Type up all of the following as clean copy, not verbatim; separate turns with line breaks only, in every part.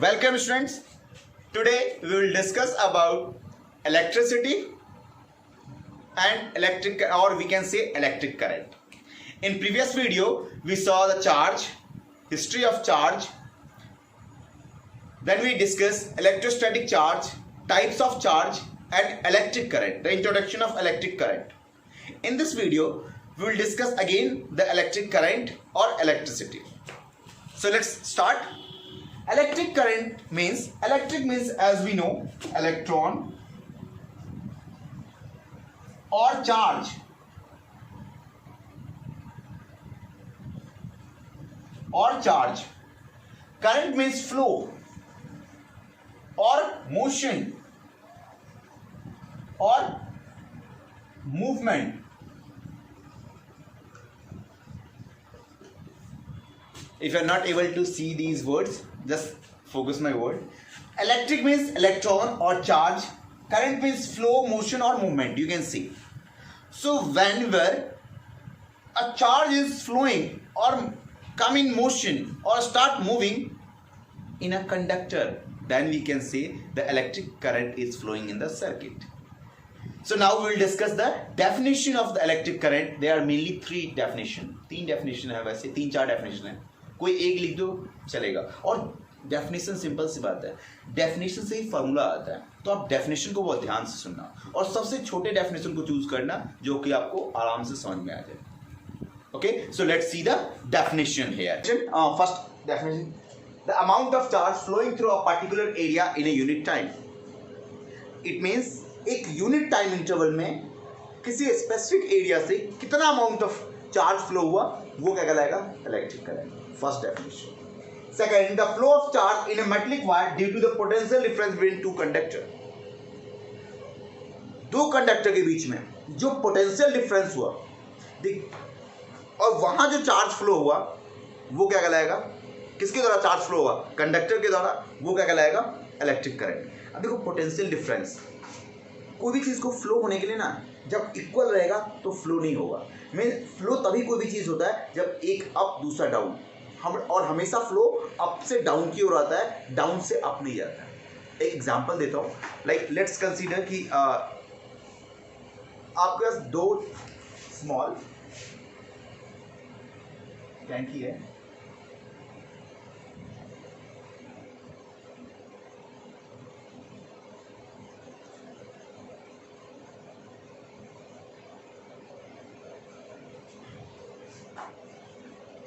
Welcome students. Today we will discuss about electricity and electric, or we can say electric current. In previous video we saw the charge, history of charge. Then we discussed electrostatic charge, types of charge and electric current, the introduction of electric current. In this video we will discuss again the electric current or electricity. So let's start. Electric current means, electric means as we know electron or charge current means flow or motion or movement. If you are not able to see these words, just focus my word. Electric means electron or charge, current means flow, motion or movement, you can see. So whenever a charge is flowing or come in motion or start moving in a conductor, then we can say the electric current is flowing in the circuit. So now we will discuss the definition of the electric current. There are mainly three definition. तीन definition है, वैसे तीन चार definition है, कोई एक लिख दो चलेगा. और डेफिनेशन सिंपल सी बात है, डेफिनेशन से ही फॉर्मूला आता है, तो आप डेफिनेशन को बहुत ध्यान से सुनना और सबसे छोटे डेफिनेशन को चूज करना जो कि आपको आराम से समझ में आ जाए. Okay, so let's see the definition here. First definition, the amount of charge flowing through a particular area in a unit time. It means एक यूनिट टाइम इंटरवल में किसी स्पेसिफिक एरिया से कितना अमाउंट ऑफ चार्ज फ्लो हुआ, वो क्या कहलाएगा? Electric current. First definition. Second, the flow of charge in a metallic wire due to the potential difference between two conductor. दो कंडक्टर के बीच में जो पोटेंशियल डिफरेंस हुआ और वहां जो चार्ज फ्लो हुआ वो क्या कहलाएगा? किसके द्वारा चार्ज फ्लो हुआ? कंडक्टर के द्वारा. वो क्या कहलाएगा? Electric current. अब देखो, पोटेंशियल डिफरेंस, कोई भी चीज को फ्लो होने के लिए ना जब इक्वल रहेगा तो फ्लो नहीं होगा. मीन फ्लो तभी कोई भी चीज होता है जब एक अप दूसरा डाउन, और हमेशा फ्लो अप से डाउन की ओर आता है, डाउन से अप नहीं जाता है. एक एग्जांपल देता हूँ. लाइक लेट्स कंसीडर कि आपके पास दो स्मॉल टैंकी है.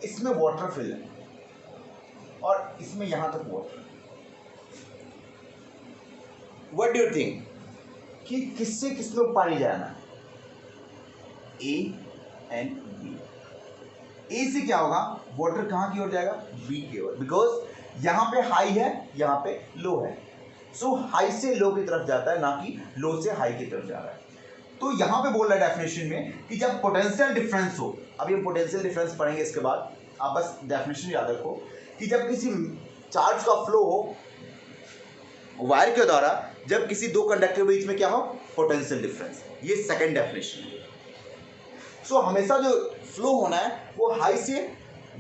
इसमें वाटर फिल है और इसमें यहां तक water. What do you think कि किससे किसमें पानी जाना? A and B. ए से क्या होगा? वाटर कहां की ओर जाएगा? बी की ओर. बिकॉज यहां पे हाई है, यहां पे लो है. सो हाई से लो की तरफ जाता है, ना कि लो से हाई की तरफ जा रहा है. तो यहां पे बोल रहा है डेफिनेशन में कि जब पोटेंशियल डिफरेंस हो, अभी हम पोटेंशियल डिफरेंस पढ़ेंगे इसके बाद, आप बस डेफिनेशन याद रखो कि जब किसी चार्ज का फ्लो हो वायर के द्वारा, जब किसी दो कंडक्टर के बीच में क्या हो? Potential difference. ये सेकंड डेफिनेशन है. सो हमेशा जो फ्लो होना है वो हाई से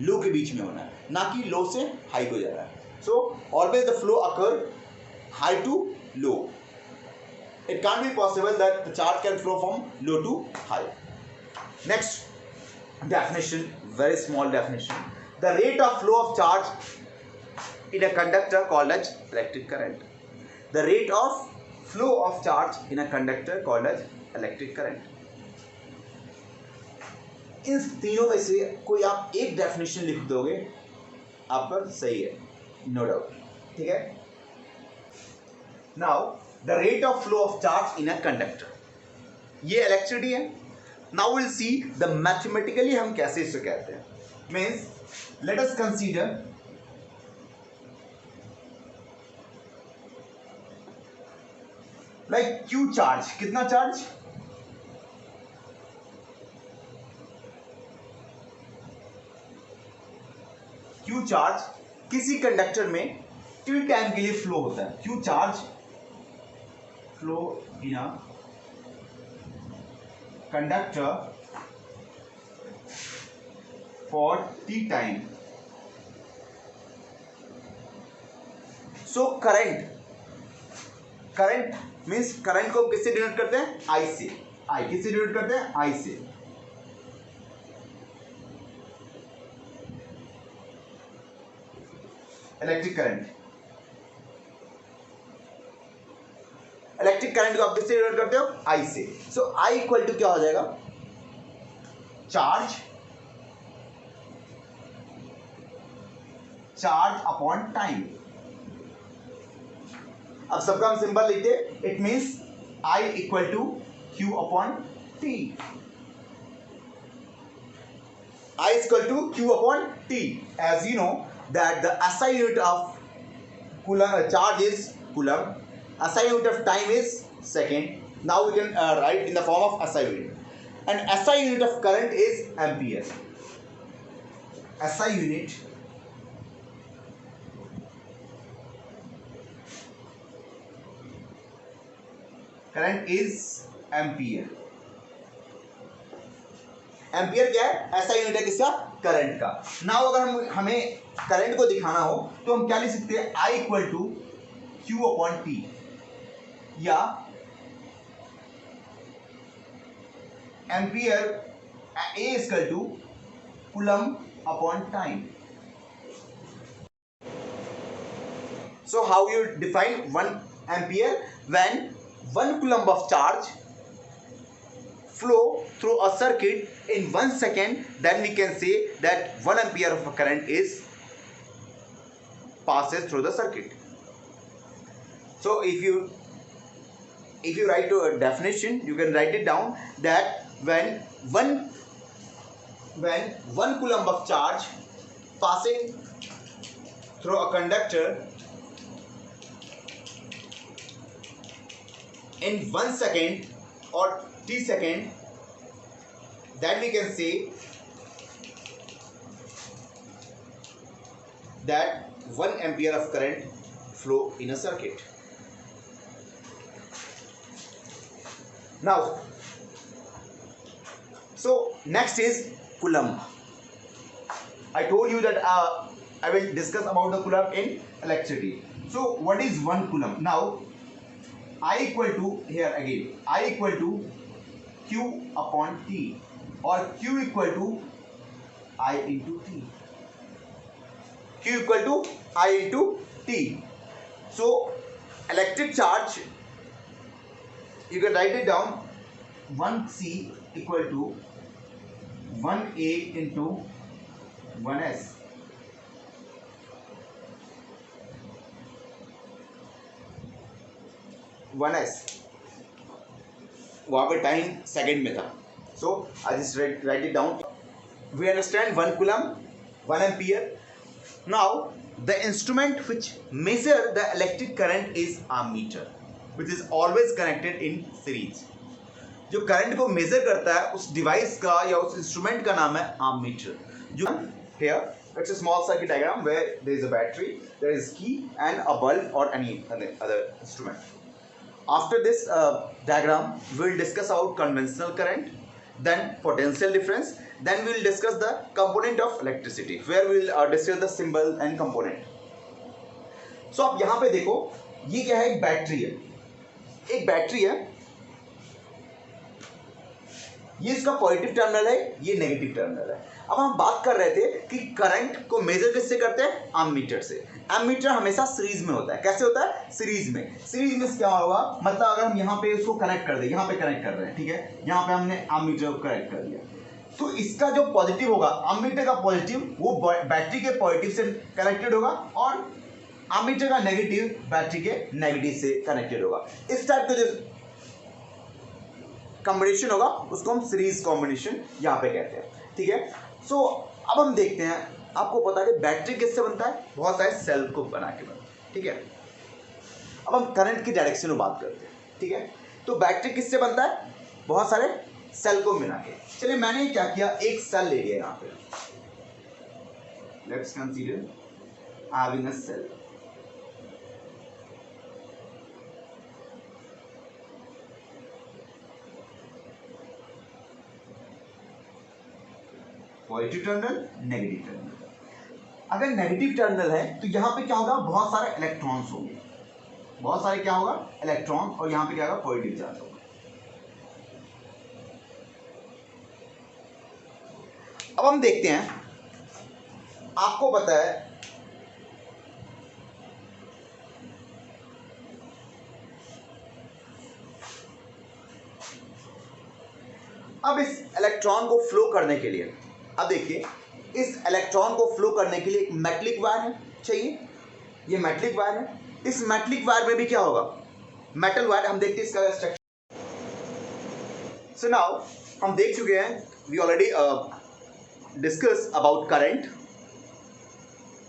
लो के बीच में होना है, ना कि लो से हाई को जा रहा है. So always the flow occur high to low. It can't be possible that the charge can flow from low to high. Next definition, very small definition. The rate of flow of charge in a conductor called as electric current. The rate of flow of charge in a conductor called as electric current. इन तीनों में से कोई आप एक definition लिख दोगे, आपका सही है, नो डाउट. ठीक है. Now the rate of flow of charge in a conductor, ये इलेक्ट्रिसिटी है. Now will see the mathematically हम कैसे इसे कहते हैं. Means let us consider like Q charge. कितना चार्ज? क्यू चार्ज किसी कंडक्टर में टी टाइम के लिए फ्लो होता है. Q charge flow in a conductor for t time. So current means current को किससे डिनोट करते हैं? आई से। आई किससे डिनोट करते हैं? आई से। इलेक्ट्रिक करंट को आप किससे डिनोट करते हो? आई से। सो आई इक्वल टू क्या हो जाएगा? Charge upon time. अब सबका हम सिंबल लिखते, it means I equal to Q upon T. I is equal to Q upon T. As you know that the SI unit of Coulomb charge is Coulomb. SI unit of time is second. Now we can write in the form of SI unit. And SI unit of current is ampere. SI unit current is ampere. Ampere क्या है? ऐसा unit है किसका? Current का। Now अगर हमें current को दिखाना हो तो हम क्या लिख सकते हैं? I equal to Q upon t, या ampere A equal to coulomb upon time. So how you define 1 ampere? When 1 coulomb of charge flow through a circuit in 1 second, then we can say that 1 ampere of current is passes through the circuit. So if you write a definition, you can write it down that when 1 coulomb of charge passing through a conductor in 1 second or t second, then we can say that 1 ampere of current flow in a circuit. Now, so next is Coulomb. I told you that I will discuss about the Coulomb in electricity. So what is 1 Coulomb? Now I equal to, here again, I equal to Q upon T, or Q equal to I into T. Q equal to I into T. So electric charge, you can write it down, 1C equal to 1A into 1S. वहाँ पे time second में था. So I just write it down. We understand 1 coulomb, 1 ampere. Now the instrument which measure the electric current is ammeter, which is always connected in series. जो current को measure करता है उस device का या उस इंस्ट्रूमेंट का नाम है ammeter. जो here it's a small circuit diagram where there is a battery, there is key and a bulb or any other instrument. After this diagram, we will discuss about conventional current, then potential difference, then we will discuss the component of electricity, where we will discuss the symbol and component. So आप यहाँ पे देखो, ये क्या है? एक battery है. एक बैटरी है, ये इसका पॉजिटिव टर्मिनल है, ये नेगेटिव टर्मिनल है. अब हम बात कर रहे थे कि करंट को मेजर किससे करते हैं? एमीटर से. एमीटर हमेशा सीरीज में होता है. कैसे होता है? सीरीज में. सीरीज में क्या होगा? मतलब अगर हम यहाँ पे उसको कनेक्ट कर दें, यहाँ पे कनेक्ट कर रहे हैं, ठीक है, यहाँ पे हमने एमीटर को कनेक्ट कर दिया, तो इसका जो पॉजिटिव होगा, एमीटर का पॉजिटिव वो बैटरी के पॉजिटिव से कनेक्टेड होगा, और एमीटर का नेगेटिव बैटरी के नेगेटिव से कनेक्टेड होगा. इस टाइप का जो कॉम्बिनेशन होगा उसको हम सीरीज कॉम्बिनेशन यहाँ पे कहते हैं. ठीक है. सो अब हम देखते हैं, आपको पता है कि बैटरी किससे बनता है? बहुत सारे सेल को बना के बनता है. ठीक है. अब हम करंट की डायरेक्शन में बात करते हैं. ठीक है. तो बैटरी किससे बनता है? बहुत सारे सेल को मिला के. चलिए मैंने क्या किया, एक सेल ले लिया यहाँ पे. Let's consider having a cell. Positive terminal, negative terminal. अगर नेगेटिव टर्मिनल है तो यहाँ पे क्या होगा, बहुत सारे इलेक्ट्रॉन्स होंगे, बहुत सारे क्या होगा, इलेक्ट्रॉन, और यहाँ पे क्या होगा, पॉजिटिव चार्ज होगा। अब हम देखते हैं, आपको पता है अब इस इलेक्ट्रॉन को फ्लो करने के लिए, अब देखिए इस इलेक्ट्रॉन को फ्लो करने के लिए एक मेटलिक वायर है चाहिए, ये मेटलिक वायर है। इस मेटलिक वायर में भी क्या होगा, मेटल वायर। हम देखते हैं इसका स्ट्रक्चर। सो नाउ हम देख चुके हैं, we already discuss about current,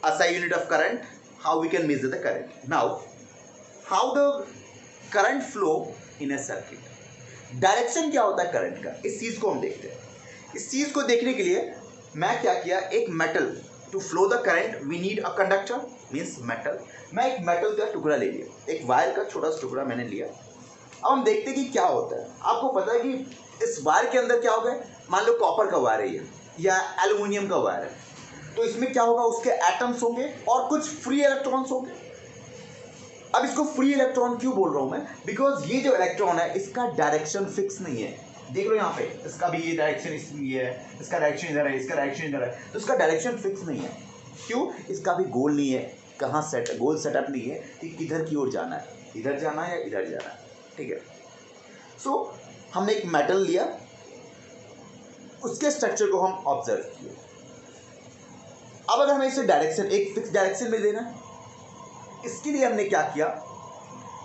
SI unit of current, how we can measure the current. Now, how the current flow in a circuit. Direction क्या होता है करंट का, इस चीज को हम देखते हैं। इस चीज को देखने के लिए मैं क्या किया, एक metal, to flow the current we need a conductor, means metal. मैं एक मेटल का टुकड़ा ले लिया, एक वायर का छोटा सा टुकड़ा मैंने लिया। अब हम देखते हैं कि क्या होता है। आपको पता है कि इस वायर के अंदर क्या होगा, मान लो कॉपर का वायर है ये, या एल्यूमिनियम का वायर है, तो इसमें क्या होगा, उसके एटम्स होंगे और कुछ फ्री इलेक्ट्रॉन्स होंगे। अब इसको फ्री इलेक्ट्रॉन क्यों बोल रहा हूं मैं, बिकॉज ये जो इलेक्ट्रॉन है इसका डायरेक्शन फिक्स नहीं है। देख लो यहाँ पे, इसका भी ये डायरेक्शन इसमें है, इसका डायरेक्शन इधर है, इसका डायरेक्शन इधर है, तो इसका डायरेक्शन फिक्स नहीं है। क्यों, इसका भी गोल नहीं है, कहाँ सेट, गोल सेटअप नहीं है कि किधर की ओर जाना है, इधर जाना है या इधर जाना है। ठीक है, सो हमने एक मेटल लिया, उसके स्ट्रक्चर को हम ऑब्जर्व किए। अब अगर हमें इसे डायरेक्शन, एक फिक्स डायरेक्शन में देना है, इसके लिए हमने क्या किया,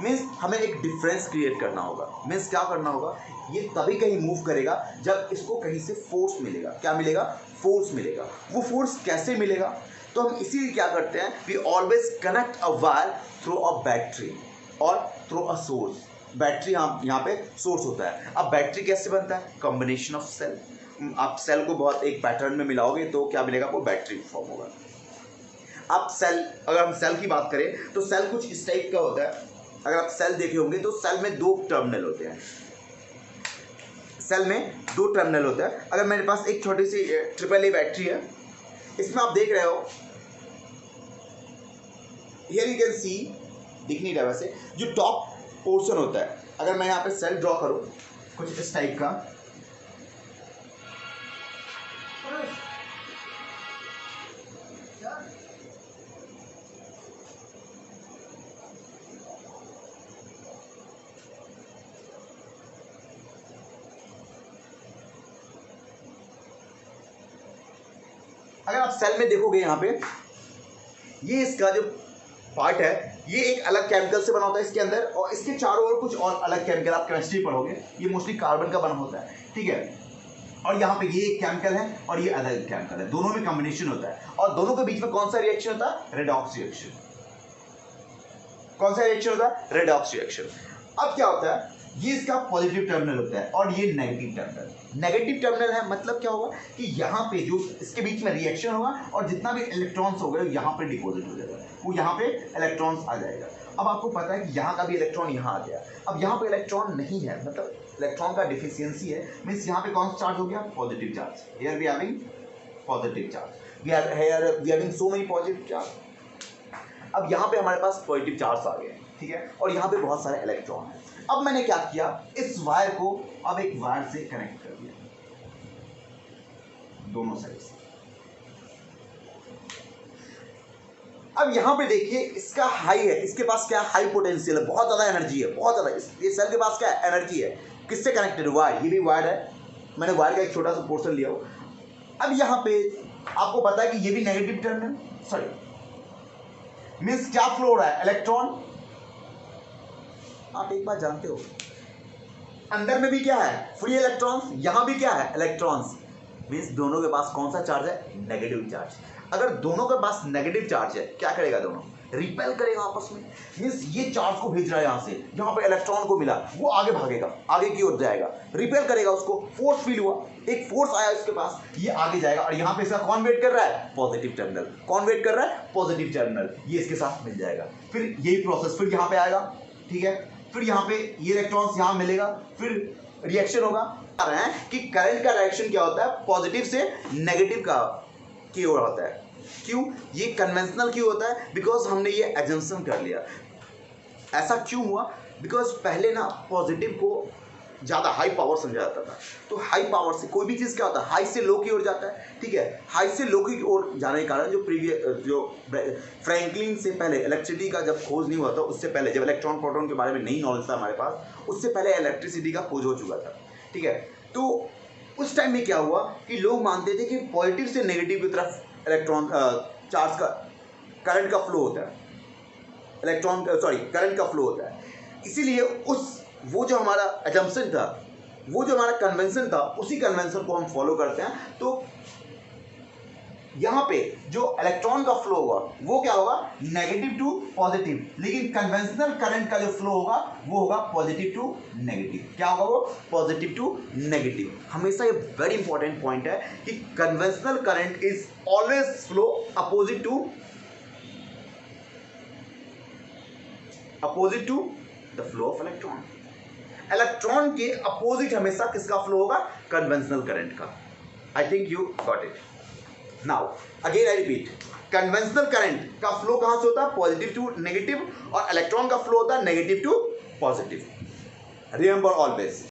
मीन्स हमें एक डिफरेंस क्रिएट करना होगा। मीन्स क्या करना होगा, ये तभी कहीं मूव करेगा जब इसको कहीं से फोर्स मिलेगा। क्या मिलेगा, फोर्स मिलेगा। वो फोर्स कैसे मिलेगा, तो हम इसीलिए क्या करते हैं, we always connect a wire through a battery और थ्रू अ सोर्स। बैटरी यहाँ पे सोर्स होता है। अब बैटरी कैसे बनता है, कॉम्बिनेशन ऑफ सेल। आप सेल को बहुत एक पैटर्न में मिलाओगे तो क्या मिलेगा, वो बैटरी फॉर्म होगा। अब सेल, अगर हम सेल की बात करें तो सेल कुछ इस टाइप का होता है। अगर आप सेल देखे होंगे तो सेल में दो टर्मिनल होते हैं, सेल में दो टर्मिनल होता है। अगर मेरे पास एक छोटी सी AAA बैटरी है, इसमें आप देख रहे हो, हियर यू कैन सी, दिख नहीं रहा वैसे, जो टॉप पोर्शन होता है, अगर मैं यहाँ पे सेल ड्रॉ करूँ कुछ इस टाइप का, अगर आप सेल में देखोगे यहाँ पे, ये इसका जो पार्ट है ये एक अलग केमिकल से बना होता है इसके अंदर, और इसके चारों ओर कुछ और अलग केमिकल, आप केमिस्ट्री पढ़ोगे, ये मोस्टली कार्बन का बना होता है। ठीक है, और यहाँ पे ये एक केमिकल है और ये अलग केमिकल है, दोनों में कॉम्बिनेशन होता है। और दोनों के बीच में कौन सा रिएक्शन होता है, रेडॉक्स रिएक्शन। कौन सा रिएक्शन होता है, रेडॉक्स रिएक्शन। अब क्या होता है, ये इसका पॉजिटिव टर्मिनल होता है और ये नेगेटिव टर्मिनल। नेगेटिव टर्मिनल है मतलब क्या होगा कि यहाँ पे जो इसके बीच में रिएक्शन होगा और जितना भी इलेक्ट्रॉन्स होगा यहाँ पे डिपॉजिट हो जाएगा, वो यहाँ पे इलेक्ट्रॉन्स आ जाएगा। अब आपको पता है कि यहाँ का भी इलेक्ट्रॉन यहाँ आ गया। अब यहाँ पे इलेक्ट्रॉन नहीं है, मतलब इलेक्ट्रॉन का डिफिशियंसी है, मीन्स यहाँ पे कौन सा चार्ज हो गया, positive charge. Here we having positive charge, we having so many positive charge. अब यहाँ पे हमारे पास पॉजिटिव चार्ज आ गए, ठीक है, और यहाँ पे बहुत सारे इलेक्ट्रॉन है। अब मैंने क्या किया, इस वायर को अब एक वायर से कनेक्ट कर दिया दोनों साइड से। अब यहां पे देखिए इसका हाई है, इसके पास क्या हाई पोटेंशियल है, बहुत ज्यादा एनर्जी है, बहुत ज्यादा। ये सेल के पास क्या एनर्जी है, किससे कनेक्टेड, वायर, ये भी वायर है, मैंने वायर का एक छोटा सा पोर्शन लिया हो। अब यहां पे आपको पता है कि ये भी नेगेटिव टर्मिनल, सॉरी मीन्स क्या फ्लो हो रहा है, इलेक्ट्रॉन। आप एक बात जानते हो, अंदर में भी क्या है, फ्री इलेक्ट्रॉन्स, यहां भी क्या है, इलेक्ट्रॉन्स। मीन्स दोनों के पास कौन सा चार्ज है, नेगेटिव चार्ज। अगर दोनों के पास नेगेटिव चार्ज है, क्या करेगा, दोनों रिपेल करेगा आपस में। मीन्स ये चार्ज को भेज रहा है यहाँ से, यहाँ पे इलेक्ट्रॉन को मिला, वो आगे भागेगा, आगे की ओर जाएगा, रिपेल करेगा, उसको फोर्स फील हुआ, एक फोर्स आया इसके पास, ये आगे जाएगा, और यहाँ पे इसका कौन वेट कर रहा है, पॉजिटिव टर्मिनल। कौन वेट कर रहा है, पॉजिटिव टर्मिनल, ये इसके साथ मिल जाएगा। फिर यही प्रोसेस फिर यहाँ पे आएगा, ठीक है, फिर यहाँ पे ये इलेक्ट्रॉन्स यहाँ मिलेगा, फिर रिएक्शन होगा। रहे हैं कि करंट का रिएक्शन क्या होता है, पॉजिटिव से नेगेटिव का की ओर होता है। क्यों? ये कन्वेंशनल क्यों होता है? बिकॉज हमने ये एजम्पशन कर लिया। ऐसा क्यों हुआ? बिकॉज पहले ना पॉजिटिव को ज़्यादा हाई पावर समझा जाता था। तो हाई पावर से कोई भी चीज़ क्या होता है, हाई से लो की ओर जाता है, ठीक है। हाई से लो की ओर जाने के कारण जो फ्रैंकलिन से पहले इलेक्ट्रिसिटी का जब खोज नहीं हुआ था, उससे पहले जब इलेक्ट्रॉन प्रोटॉन के बारे में नहीं नॉलेज था हमारे पास, उससे पहले इलेक्ट्रिसिटी का खोज हो चुका था, ठीक है। तो उस टाइम में क्या हुआ कि लोग मानते थे कि पॉजिटिव से नेगेटिव की तरफ इलेक्ट्रॉन चार्ज का करंट का फ्लो होता है, करंट का फ्लो होता है। इसीलिए वो जो हमारा एजम्पशन था, वो जो हमारा कन्वेंशन था, उसी कन्वेंशन को हम फॉलो करते हैं। तो यहाँ पे जो इलेक्ट्रॉन का फ्लो होगा वो क्या होगा, नेगेटिव टू पॉजिटिव, लेकिन कन्वेंशनल करंट का जो फ्लो होगा वो होगा पॉजिटिव टू नेगेटिव। क्या होगा वो, पॉजिटिव टू नेगेटिव। हमेशा ये वेरी इंपॉर्टेंट पॉइंट है कि conventional current is always flow opposite to the flow of electron. Electron के अपोजिट हमेशा किसका फ्लो होगा, कन्वेंशनल करंट का। I think you got it. Now again I repeat, conventional current का फ्लो कहां से होता है, पॉजिटिव टू नेगेटिव, और इलेक्ट्रॉन का फ्लो होता है negative to positive. Remember always.